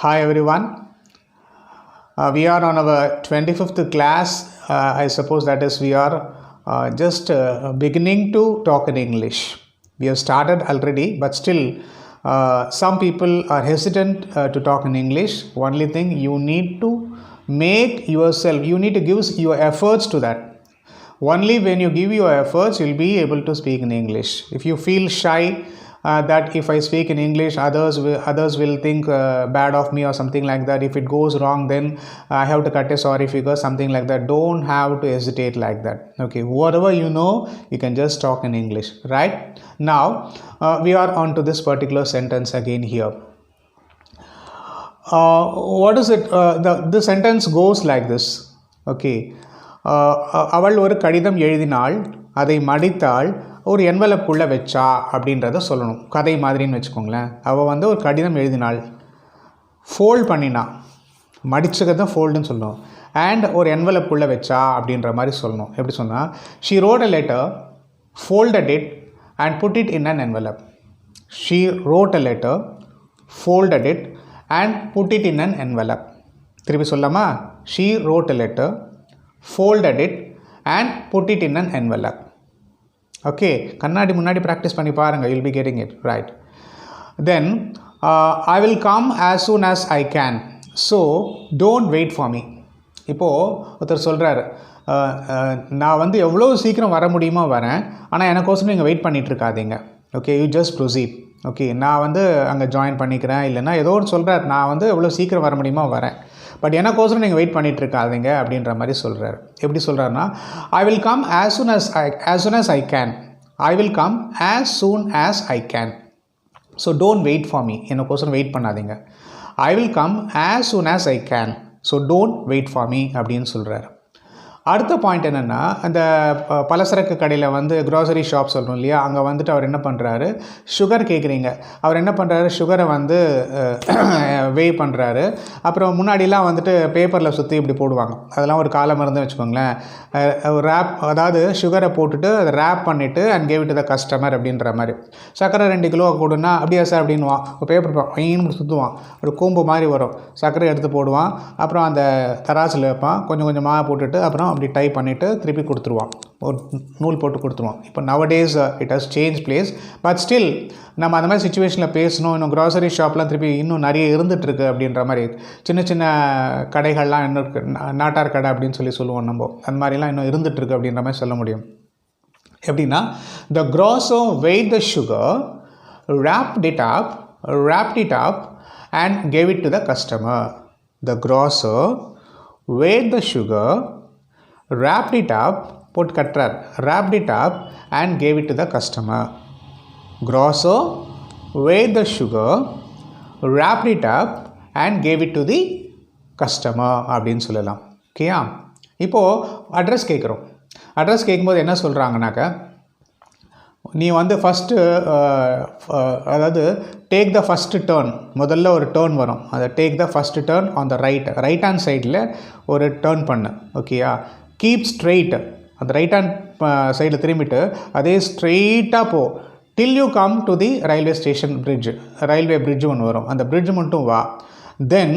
Hi everyone. We are on our 25th class. I suppose that is we are just beginning to talk in English. We have started already, but still some people are hesitant to talk in English. Only thing you need to make yourself, you need to give your efforts to that. Only when you give your efforts, you'll be able to speak in English. If you feel shy, that if I speak in English, others will think bad of me or something like that. If it goes wrong, then I have to cut a sorry figure, something like that. Don't have to hesitate like that. Okay, whatever you know, you can just talk in English, right? Now, we are on to this particular sentence again here. What is it? The sentence goes like this. Okay. அவள் ஒரு கடிதம் எழுதினாள், அதை மடித்தாள், ஒரு என்வலப்புக்குள்ளே வச்சா அப்படின்றத சொல்லணும். கதை மாதிரின்னு வச்சுக்கோங்களேன். அவள் ஒரு கடிதம் எழுதினாள், ஃபோல்ட் பண்ணினா, மடிச்சதை தான் ஃபோல்டுன்னு சொல்லணும். அண்ட் ஒரு என்வலப்புக்குள்ளே வச்சா அப்படின்ற மாதிரி சொல்லணும். எப்படி சொன்னால், she read a letter, folded it and put it in an envelope. She read a letter, folded it and put it in an envelope. திருப்பி சொல்லாமா? She read a letter, folded it and put it in an envelope. Okay, கண்ணாடி முன்னாடி practice பண்ணி பாருங்க, you'll be getting it right. Then I will come as soon as I can, so don't wait for me. இப்போது ஒருத்தர் சொல்கிறாரு, நான் எவ்வளோ சீக்கிரம் வர முடியுமோ வரேன், ஆனால் எனக்கோசரம் நீங்கள் வெயிட் பண்ணிகிட்டு இருக்காதீங்க. Okay, you just proceed. Okay, நான் அங்கே ஜாயின் பண்ணிக்கிறேன், இல்லைன்னா ஏதோ ஒன்று சொல்கிறார், நான் எவ்வளோ சீக்கிரம் வர முடியுமோ வரேன், பட் எனக்கோசரம் நீங்கள் வெயிட் பண்ணிகிட்டு இருக்காதீங்க அப்படின்ற மாதிரி சொல்கிறார். எப்படி சொல்கிறாருன்னா, I will come as soon as I can. I will come as soon as I can. So don't wait for me. எனக்கோசரம் வெயிட் பண்ணாதீங்க. I will come as soon as I can. So don't wait for me அப்படின்னு சொல்கிறார். அடுத்த point என்னென்னா, அந்த பலசரக்கு கடையில் grocery shop சொல்கிறோம் இல்லையா, அங்கே அவர் என்ன பண்ணுறாரு, சுகர் கேட்குறீங்க. அவர் என்ன பண்ணுறாரு, சுகரை வே பண்ணுறாரு. அப்புறம் முன்னாடிலாம் பேப்பரில் சுற்றி இப்படி போடுவாங்க, அதெல்லாம் ஒரு காலம் இருந்து வச்சுக்கோங்களேன். ரேப், அதாவது சுகரை போட்டுட்டு அதை ரேப் பண்ணிவிட்டு and gave it to the customer அப்படின்ற மாதிரி. சர்க்கரை 2 கிலோ கொடுன்னா, அப்படியா சார் அப்படின்வான். பேப்பர் ஐன்னு சுற்றுவான், ஒரு கூம்பு மாதிரி வரும், சர்க்கரை எடுத்து போடுவான், அப்புறம் அந்த தராசில் வைப்பான், கொஞ்சம் கொஞ்சமாக போட்டுட்டு அப்புறம் அப்படி டைப் பண்ணிவிட்டு திருப்பி கொடுத்துருவான், ஒரு நூல் போட்டு கொடுத்துருவான். இப்போ nowadays it has change place, but still நம்ம அந்த மாதிரி சுச்சுவேஷனில் பேசணும். இன்னும் க்ராசரி ஷாப்லாம் திருப்பி இன்னும் நிறைய இருந்துகிட்ருக்கு அப்படின்ற மாதிரி. சின்ன சின்ன கடைகள்லாம் இன்னும் இருக்குது, நாட்டார் கடை அப்படின்னு சொல்லுவோம் நம்ம, அந்த மாதிரிலாம் இன்னும் இருந்துகிட்ருக்கு அப்படின்ற மாதிரி சொல்ல முடியும். எப்படின்னா, the grocer weighed the sugar, wrapped it up and gave it to the customer. The grocer weighed the sugar, wrapped it up, wrapped it up and gave it to the customer. Grocer weighed the sugar, wrapped it up and gave it to the customer அப்படின்னு சொல்லலாம். ஓகேயா? இப்போது address கேட்குறோம். Address கேட்கும்போது என்ன சொல்கிறாங்கனாக்கா, நீ first அதாவது take the first turn, முதல்ல ஒரு டேர்ன் வரும், அதை take the first turn on the right hand சைடில் ஒரு டேர்ன் பண்ணு. ஓகேயா? கீப் ஸ்ட்ரெயிட், அந்த ரைட் ஹேண்ட் சைடில் திரும்பிட்டு அதே ஸ்ட்ரெயிட்டாக போ, till you come to the railway station railway bridge ஒன்று வரும், அந்த பிரிட்ஜ் மட்டும் வா. Then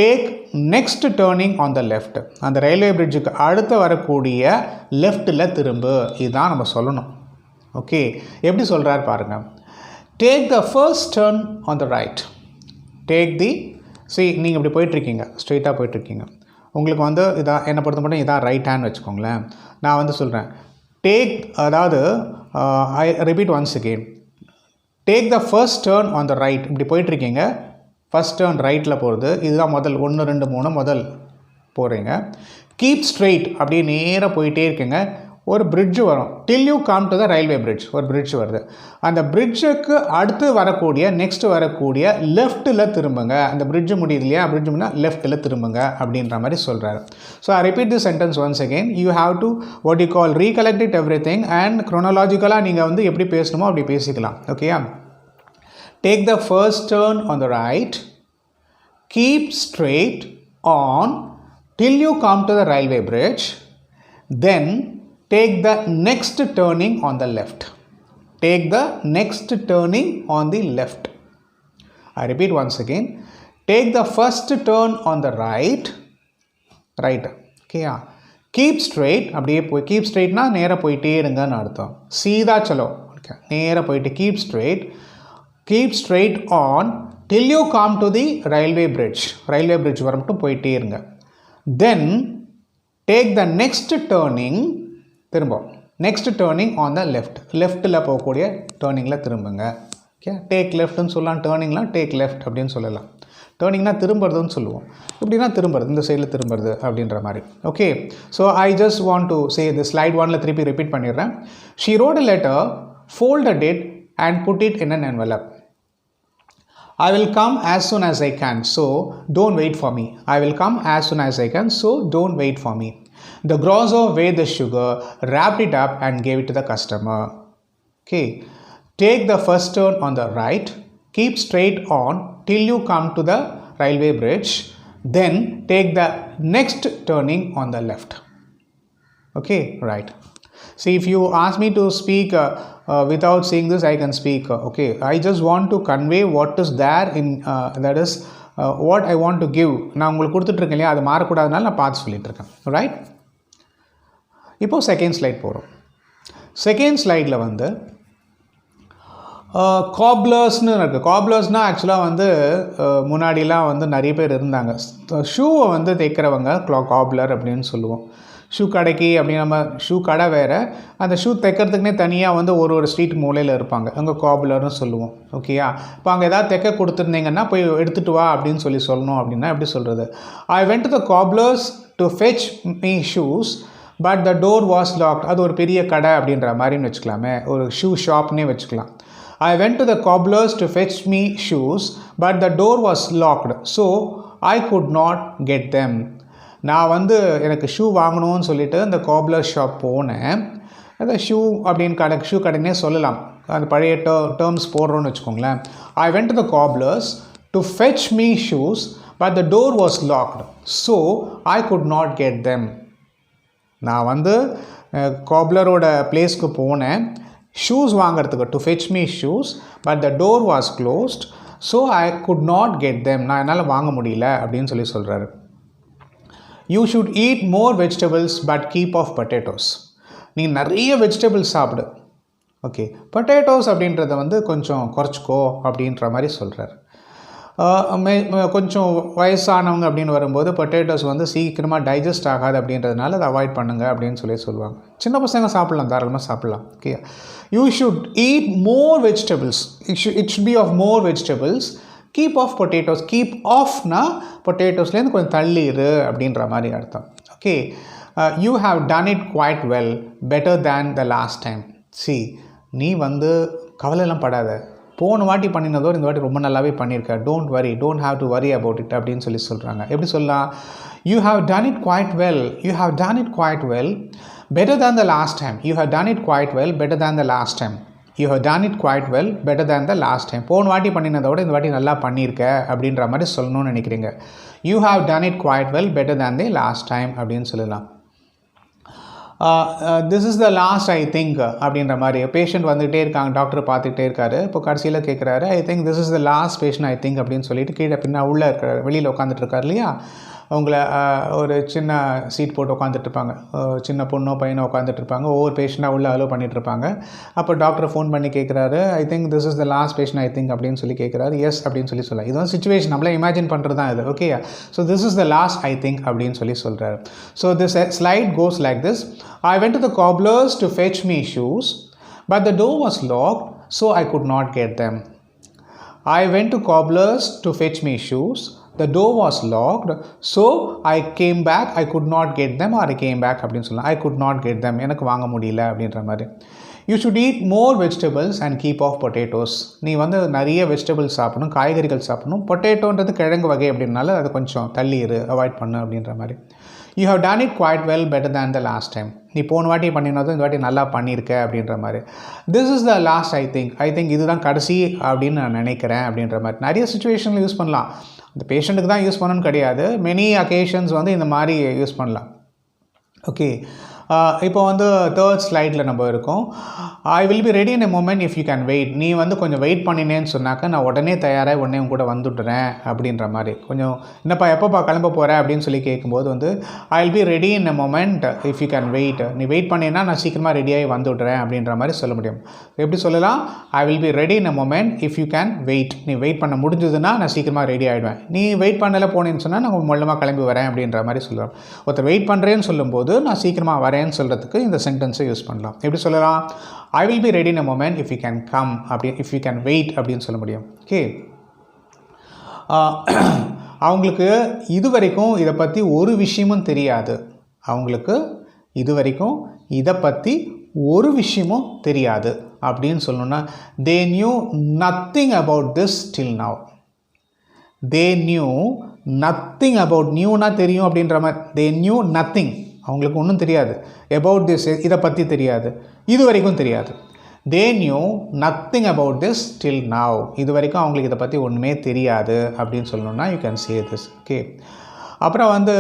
take next turning on the left, அந்த ரயில்வே பிரிட்ஜுக்கு அடுத்து வரக்கூடிய லெஃப்ட்டில் திரும்பு. இதுதான் நம்ம சொல்லணும். ஓகே, எப்படி சொல்கிறார் பாருங்கள். Take the first turn on the right, take the நீங்கள் இப்படி போயிட்டுருக்கீங்க, ஸ்ட்ரெயிட்டாக போயிட்டுருக்கீங்க, உங்களுக்கு இதான் என்னை பொறுத்த மட்டும் இதான் ரைட் ஹேண்ட் வச்சுக்கோங்களேன். நான் சொல்கிறேன் டேக், அதாவது I repeat once again, take the first turn on the right. இப்படி போயிட்டுருக்கீங்க, ஃபஸ்ட் டர்ன் ரைட்டில் போகிறது, இதுதான் முதல் 1 2 3 முதல் போகிறீங்க. கீப் ஸ்ட்ரெயிட், அப்படியே நேராக போயிட்டே இருக்கீங்க, ஒரு பிரிட்ஜ் வரும், till you come to the railway bridge, ஒரு பிரிட்ஜ் வருது, அந்த பிரிட்ஜுக்கு அடுத்து வரக்கூடிய நெக்ஸ்ட் வரக்கூடிய லெஃப்ட்டில் திரும்புங்க. அந்த பிரிட்ஜு முடியுது இல்லையா, பிரிட்ஜ் முடினால் லெஃப்ட்டில் திரும்புங்க அப்படின்ற மாதிரி சொல்கிறாரு. So I repeat the sentence once again. You have to what you call recollect it everything and க்ரோனாலாஜிக்கலாக நீங்கள் எப்படி பேசணுமோ அப்படி பேசிக்கலாம். ஓகேயா? Take the first turn on the right, keep straight on till you come to the railway bridge, then take the next turning on the left. Take the next turning on the left. I repeat once again. Take the first turn on the right. ஓகேயா. Keep straight, அப்படியே போய் keep ஸ்ட்ரெயிட்னா நேராக போயிட்டே இருங்கன்னு அர்த்தம். Sita சலோ, okay, நேராக போயிட்டு keep straight on till you come to the railway bridge வர மட்டும் போயிட்டே இருங்க. Then take the next turning, திரும்ப நெக்ஸ்ட் டேர்னிங் ஆன் த லெஃப்ட்டில் போகக்கூடிய டேர்னிங்கில் திரும்புங்க. ஓகே, டேக் லெஃப்ட்னு சொல்லலாம், டேர்னிங்லாம் டேக் லெஃப்ட் அப்படின்னு சொல்லலாம். டேர்னிங்னா திரும்புறதுன்னு சொல்லுவோம், இப்படின்னா திரும்புறது, இந்த சைடில் திரும்புறது அப்படின்ற மாதிரி. Okay, so I just want to say the slide 1ல் திருப்பி ரிப்பீட் பண்ணிடுறேன். She read a letter, folded it and put it in an envelope. I will come as soon as I can, so don't wait for me. I will come as soon as I can, so don't wait for me. The grocer weighed the sugar, wrapped it up and gave it to the customer. Okay, take the first turn on the right, keep straight on till you come to the railway bridge, then take the next turning on the left. Okay, right. See, if you ask me to speak without saying this, I can speak. Okay, I just want to convey what is there in that is what I want to give. நான் உங்களுக்கு கொடுத்துட்ருக்கேன் இல்லையா, அது மாறக்கூடாதுனால நான் பார்த்து சொல்லிட்டுருக்கேன். Right, இப்போது second slide போகிறோம். Second ஸ்லைடில் வந்து காப்லர்ஸ்னு இருக்குது. காப்லர்ஸ்னால் ஆக்சுவலாக வந்து முன்னாடிலாம் வந்து நிறைய பேர் இருந்தாங்க. ஷூவை வந்து தைக்கிறவங்க காப்லர் அப்படின்னு சொல்லுவோம். ஷூ கடைக்கு அப்படி நம்ம ஷூ கடை வேறு, அந்த ஷூ தைக்கிறதுக்குனே தனியாக வந்து ஒரு ஸ்ட்ரீட் மூலையில் இருப்பாங்க, அங்கே காப்லர்னு சொல்லுவோம். ஓகேயா, இப்போ அங்கே ஏதாவது தைக்க கொடுத்துருந்தீங்கன்னா போய் எடுத்துகிட்டு வா அப்படின்னு சொல்லணும். அப்படின்னா எப்படி சொல்கிறது? I went to the cobblers to fetch me shoes but the door was locked. அது ஒரு பெரிய கடை அப்படின்ற மாதிரின்னு வச்சுக்கலாமே, ஒரு ஷூ ஷாப்னே வச்சுக்கலாம். I went to the cobblers to fetch me shoes, but the door was locked, so I could not get them. நான் வந்து எனக்கு ஷூ வாங்கணும்னு சொல்லிட்டு அந்த காப்லர் ஷாப் போனேன். அந்த ஷூ அப்படின்னு ஷூ கடைனே சொல்லலாம், அந்த பழைய டேர்ம்ஸ் போடுறோன்னு வச்சுக்கோங்களேன். I went to the cobblers to fetch me shoes, but the door was locked, so I could not get them. நான் வந்து காப்லரோட பிளேஸ்க்கு போனேன் ஷூஸ் வாங்கிறதுக்கு, to fetch me shoes, but the door was closed, so I could not get them. நான் என்னால் வாங்க முடியல அப்படின்னு சொல்கிறாரு. You should eat more vegetables but keep off potatoes. நீ நிறைய வெஜிடபிள்ஸ் சாப்பிடு, ஓகே, பொட்டேட்டோஸ் அப்படின்றத வந்து கொஞ்சம் குறைச்சிக்கோ அப்படின்ற மாதிரி சொல்கிறார். கொஞ்சம் வயசானவங்க அப்படின்னு வரும்போது பொட்டேட்டோஸ் வந்து சீக்கிரமாக டைஜஸ்ட் ஆகாது அப்படின்றதுனால அதை அவாய்ட் பண்ணுங்கள் அப்படின்னு சொல்லுவாங்க. சின்ன பசங்க சாப்பிட்லாம், தாராளமாக சாப்பிட்லாம். Okay, you should eat more vegetables, it should be off more vegetables, keep off potatoes. Keep ஆஃப்னா பொட்டேட்டோஸ்லேருந்து கொஞ்சம் தள்ளிடு அப்படின்ற மாதிரி அர்த்தம். Okay, you have done it quite well, better than the last time. சி, நீ வந்து கவலையெல்லாம் படாத, போன வாட்டி பண்ணினதோ இந்த வாட்டி ரொம்ப நல்லாவே பண்ணியிருக்க, don't worry, don't have to worry about it அப்படின்னு சொல்கிறாங்க. எப்படி சொல்லலாம்? You have done it quite well, you have done it quite well, better than the last time. You have done it quite well, better than the last time. You have done it quite well, better than the last time. போன வாட்டி பண்ணினதோட இந்த வாட்டி நல்லா பண்ணியிருக்க அப்படின்ற மாதிரி சொல்லணும்னு நினைக்கிறீங்க. You have done it quite well, better than the last time அப்படின்னு சொல்லலாம். This is the last I think அப்படின்ற மாதிரி. பேஷண்ட் வந்துகிட்டே இருக்காங்க, டாக்டர் பார்த்துக்கிட்டே இருக்காரு. இப்போ கடைசியில் கேட்குறாரு, I think this is the last patient I think அப்படின்னு சொல்லிட்டு கீழே பின்னா உள்ளே இருக்கிற வெளியில் உட்காந்துட்டு இருக்காரு இல்லையா, அவங்கள ஒரு சின்ன சீட் போட்டு உட்காந்துட்ருப்பாங்க, சின்ன பொண்ணோ பையனோ உட்காந்துட்ருப்பாங்க, ஒவ்வொரு பேஷண்ட்டாக உள்ளே அலோவ் பண்ணிகிட்ருப்பாங்க. அப்போ டாக்டர் ஃபோன் பண்ணி கேட்குறாரு, I think this is the last patient I think அப்படின்னு சொல்லி கேட்குறாரு. எஸ் அப்படின்னு சொல்லலாம். இது வந்து சுச்சுவேஷன் நம்மளே இமேஜின் பண்ணுறது தான் இது. Okay, so this is the last I think அப்படின்னு சொல்கிறாரு. So this slide goes like this. I went to the cobblers to fetch me shoes but the door was locked, so I could not get them. I went to cobblers to fetch me shoes. The door was locked, so I came back. I could not get them, or I came back அப்படின்னு சொல்லலாம். I could not get them, எனக்கு வாங்க முடியல அப்படின்ற மாதிரி. You should eat more vegetables and keep off potatoes. நீ வந்து நிறைய வெஜிடபிள்ஸ் சாப்பிடணும், காய்கறிகள் சாப்பிடணும். பொட்டேட்டோன்றது கிழங்கு வகை அப்படின்னால அது கொஞ்சம் தள்ளிடு, அவாய்ட் பண்ணு அப்படின்ற மாதிரி. You have done it quite well, better than the last time. நீ போன வாட்டி பண்ணினதும் இந்த வாட்டி நல்லா பண்ணியிருக்க அப்படின்ற மாதிரி. This is the last I think இதுதான் கடைசி அப்படின்னு நான் நினைக்கிறேன் அப்படின்ற மாதிரி. நிறைய சுச்சுவேஷனில் யூஸ் பண்ணலாம். இந்த பேஷண்ட்டுக்கு தான் யூஸ் பண்ணணும்னு கிடையாது, மெனி அக்கேஷன்ஸ் வந்து இந்த மாதிரி யூஸ் பண்ணலாம். ஓகே, இப்போ வந்து தேர்ட் ஸ்லைடில் நம்ம இருக்கோம். I will be ready in a moment if you can wait. நீ வந்து கொஞ்சம் வெயிட் பண்ணினேன்னு சொன்னாக்க நான் உடனே தயாராக உடனே உன் கூட வந்துடுறேன் அப்படின்ற மாதிரி. கொஞ்சம் என்னப்பா எப்போப்பா கிளம்ப போகிற அப்படின்னு சொல்லி கேட்கும்போது வந்து I will be ready in a moment if you can wait. நீ வெயிட் பண்ணினா நான் சீக்கிரமாக ரெடியாகி வந்துவிடுறேன் அப்படின்ற மாதிரி சொல்ல முடியும். எப்படி சொல்லலாம்? I will be ready in a moment if you can wait. நீ வெயிட் பண்ண முடிஞ்சதுன்னா நான் சீக்கிரமாக ரெடி ஆகிடுவேன். நீ வெயிட் பண்ணல போனேன்னு சொன்னால் நான் மூலமாக கிளம்பி வரேன் அப்படின்ற மாதிரி சொல்லுவேன். ஒருத்தர் வெயிட் பண்ணுறேன்னு சொல்லும்போது நான் சீக்கிரமாக வரேன்னு சொல்கிறதுக்கு இந்த சென்டென்ஸை யூஸ் பண்ணலாம். எப்படி சொல்லலாம்? I will be ready in a moment if you can come அப்படி இஃப் யூ கேன் வெயிட் அப்படின்னு சொல்ல முடியும். ஓகே, அவங்களுக்கு இது வரைக்கும் இதை பற்றி ஒரு விஷயமும் தெரியாது. அவங்களுக்கு இது வரைக்கும் இதை பற்றி ஒரு விஷயமும் தெரியாது அப்படின்னு சொல்லணும்னா they knew nothing about this till now. they knew nothing about, நியூனா தெரியும் அப்படின்ற மாதிரி, they knew nothing, அவங்களுக்கு ஒன்றும் தெரியாது. about this, இதை பற்றி தெரியாது, இது வரைக்கும் தெரியாது. they knew nothing about this till now. இது வரைக்கும் அவங்களுக்கு இதை பற்றி ஒன்றுமே தெரியாது அப்படின்னு சொல்லணும்னா you can say this. Okay, அப்புறம் வந்து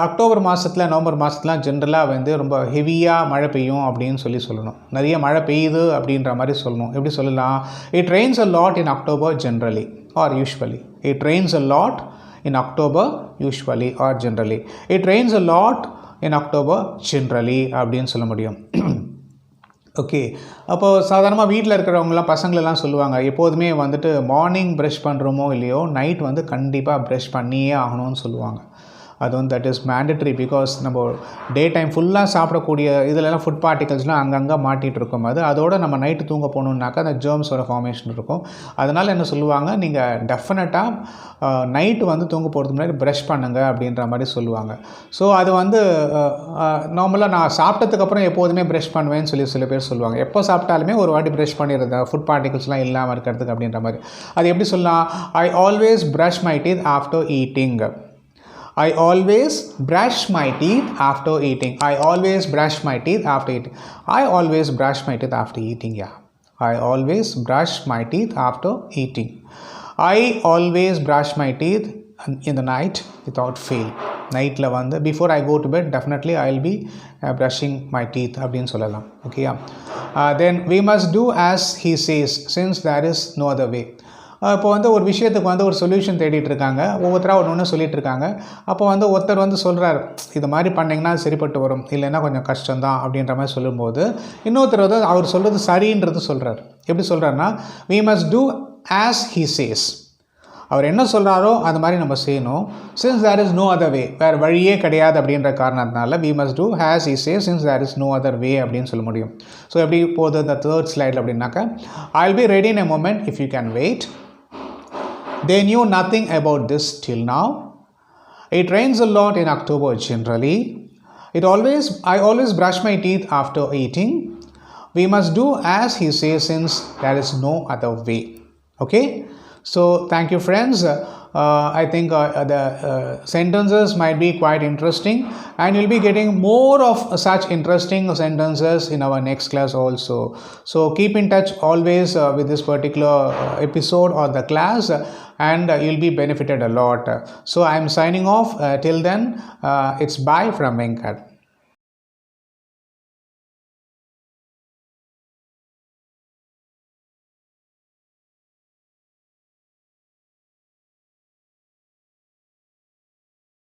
அக்டோபர் மாதத்தில் நவம்பர் மாதத்துலாம் ஜென்ரலாக வந்து ரொம்ப ஹெவியாக மழை பெய்யும் அப்படின்னு சொல்லணும். நிறைய மழை பெய்யுது அப்படின்ற மாதிரி சொல்லணும். எப்படி சொல்லலாம்? It rains a lot in October generally or usually. It rains a lot in October usually or generally. It rains a lot in October generally அப்படின்னு சொல்ல முடியும். ஓகே, அப்போது சாதாரணமாக வீட்டில் இருக்கிறவங்களாம் பசங்களெல்லாம் சொல்லுவாங்க, எப்போதுமே வந்துட்டு மார்னிங் ப்ரஷ் பண்ணுறோமோ இல்லையோ நைட் வந்து கண்டிப்பாக ப்ரஷ் பண்ணியே ஆகணும்னு சொல்லுவாங்க. அது வந்து தட் இஸ் மேண்டட்ரி. பிகாஸ் நம்ம டே டைம் ஃபுல்லாக சாப்பிடக்கூடிய இதிலலாம் ஃபுட் பார்ட்டிகல்ஸ்லாம் அங்கங்கே மாட்டிகிட்டு இருக்கும். அதோடு நம்ம நைட்டு தூங்க போகணுன்னாக்கா அந்த ஜெர்ம்ஸோட ஃபார்மேஷன் இருக்கும். அதனால் என்ன சொல்லுவாங்க, நீங்கள் டெஃபினட்டாக நைட்டு வந்து தூங்க போகிறதுக்கு முன்னாடி ப்ரஷ் பண்ணுங்கள் அப்படின்ற மாதிரி சொல்லுவாங்க. ஸோ அது வந்து நார்மலாக நான் சாப்பிட்டதுக்கப்புறம் எப்போதுமே ப்ரஷ் பண்ணுவேன்னு சொல்லி சில பேர் சொல்லுவாங்க. எப்போ சாப்பிட்டாலுமே ஒரு வாட்டி ப்ரஷ் பண்ணிடுறேன் ஃபுட் பார்ட்டிகல்ஸ்லாம் இல்லாமல் இருக்கிறதுக்கு அப்படின்ற மாதிரி. அது எப்படி சொல்லலாம்? I always brush my teeth after eating. I always brush my teeth after eating. I always brush my teeth after eating. I always brush my teeth after eating. Yeah. I always brush my teeth after eating. I always brush my teeth in the night without fail. நைட்டில் வந்து before I go to bed definitely I will be brushing my teeth அப்படின்னு சொல்லலாம். Okay. Then we must do as he says since there is no other way. இப்போ வந்து ஒரு விஷயத்துக்கு வந்து ஒரு சொல்யூஷன் தேடிட்டு இருக்காங்க. ஒவ்வொருத்தராக ஒன்று சொல்லிகிட்டு இருக்காங்க. அப்போ வந்து ஒருத்தர் வந்து சொல்கிறார், இது மாதிரி பண்ணிங்கன்னா சரிப்பட்டு வரும், இல்லைன்னா கொஞ்சம் கஷ்டம்தான் அப்படின்ற மாதிரி சொல்லும்போது இன்னொருத்தர் வந்து அவர் சொல்கிறது சரின்றது சொல்கிறார். எப்படி சொல்கிறாருன்னா we must do as he says. அவர் என்ன சொல்கிறாரோ அது மாதிரி நம்ம செய்யணும். since there is no other way, வேறு வழியே கிடையாது அப்படின்ற காரணத்தினால we must do as he says since there is no other way அப்படின்னு சொல்ல முடியும். ஸோ எப்படி போகுது இந்த தேர்ட் ஸ்லைடில் அப்படின்னாக்கா I will be ready in a moment if you can wait. They knew nothing about this till now. It rains a lot in October generally. I always brush my teeth after eating. We must do as he says since there is no other way. Okay? So thank you friends. I think the sentences might be quite interesting and you'll be getting more of such interesting sentences in our next class also. So keep in touch always with this particular episode or the class and you'll be benefited a lot. So I am signing off. Till then, it's bye from Venkat.